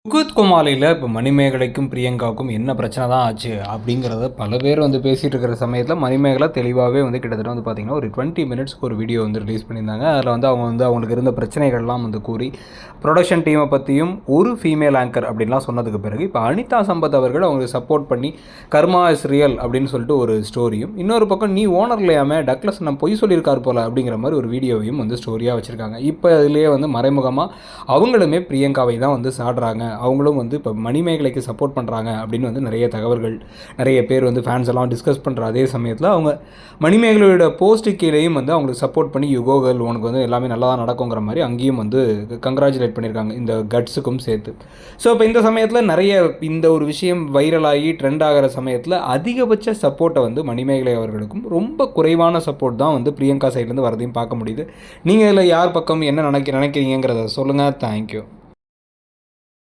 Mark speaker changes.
Speaker 1: Cook with கோமாளியில் இப்போ மணிமேகலைக்கும் பிரியங்காவுக்கும் என்ன பிரச்சனை தான் ஆச்சு அப்படிங்கிறத பல பேர் பேசிகிட்டு இருக்கிற சமயத்தில் மணிமேகலை தெளிவாகவே கிட்டத்தட்ட பார்த்திங்கன்னா ஒரு 20 மினிட்ஸ்க்கு ஒரு வீடியோ ரிலீஸ் பண்ணியிருந்தாங்க. அதில் அவங்க அவங்களுக்கு இருந்த பிரச்சனைகள்லாம் கூறி ப்ரொடக்ஷன் டீமை பற்றியும் ஒரு ஃபீமேல் ஆங்கர் அப்படின்லாம் சொன்னதுக்கு பிறகு இப்போ அனிதா சம்பத் அவர்கள் அவங்களுக்கு சப்போர்ட் பண்ணி கர்மா இஸ் ரியல் அப்படின்னு சொல்லிட்டு ஒரு ஸ்டோரியும், இன்னொரு பக்கம் நீ ஓனர் இல்லையாமல் டக்ளஸ் நான் பொய் சொல்லியிருக்கார் போல் அப்படிங்கிற மாதிரி ஒரு வீடியோவையும் ஸ்டோரியாக வச்சுருக்காங்க. இப்போ இதுலேயே மறைமுகமாக அவங்களுமே பிரியங்காவை தான் சாடுறாங்க, அவங்களும் இப்போ மணிமேகலைக்கு சப்போர்ட் பண்ணுறாங்க அப்படின்னு நிறைய தகவல்கள், நிறைய பேர் ஃபேன்ஸ் எல்லாம் டிஸ்கஸ் பண்ணுற அதே சமயத்தில் அவங்க மணிமேகலையோட போஸ்ட்டு கீழேயும் அவங்களுக்கு சப்போர்ட் பண்ணி யுகோகள் உனக்கு எல்லாமே நல்லா தான் நடக்குங்கிற மாதிரி அங்கேயும் கங்க்ராச்சுலேட் பண்ணியிருக்காங்க இந்த கட்ஸுக்கும் சேர்த்து. ஸோ இப்போ இந்த சமயத்தில் நிறைய இந்த ஒரு விஷயம் வைரலாகி ட்ரெண்ட் ஆகிற சமயத்தில் அதிகபட்ச சப்போர்ட்டை மணிமேகலை அவர்களுக்கும் ரொம்ப குறைவான சப்போர்ட் தான் பிரியங்கா சைட்லேருந்து வரதையும் பார்க்க முடியுது. நீங்கள் இதில் யார் பக்கம் என்ன நினைக்கிறீங்கிறத சொல்லுங்கள். தேங்க்யூ.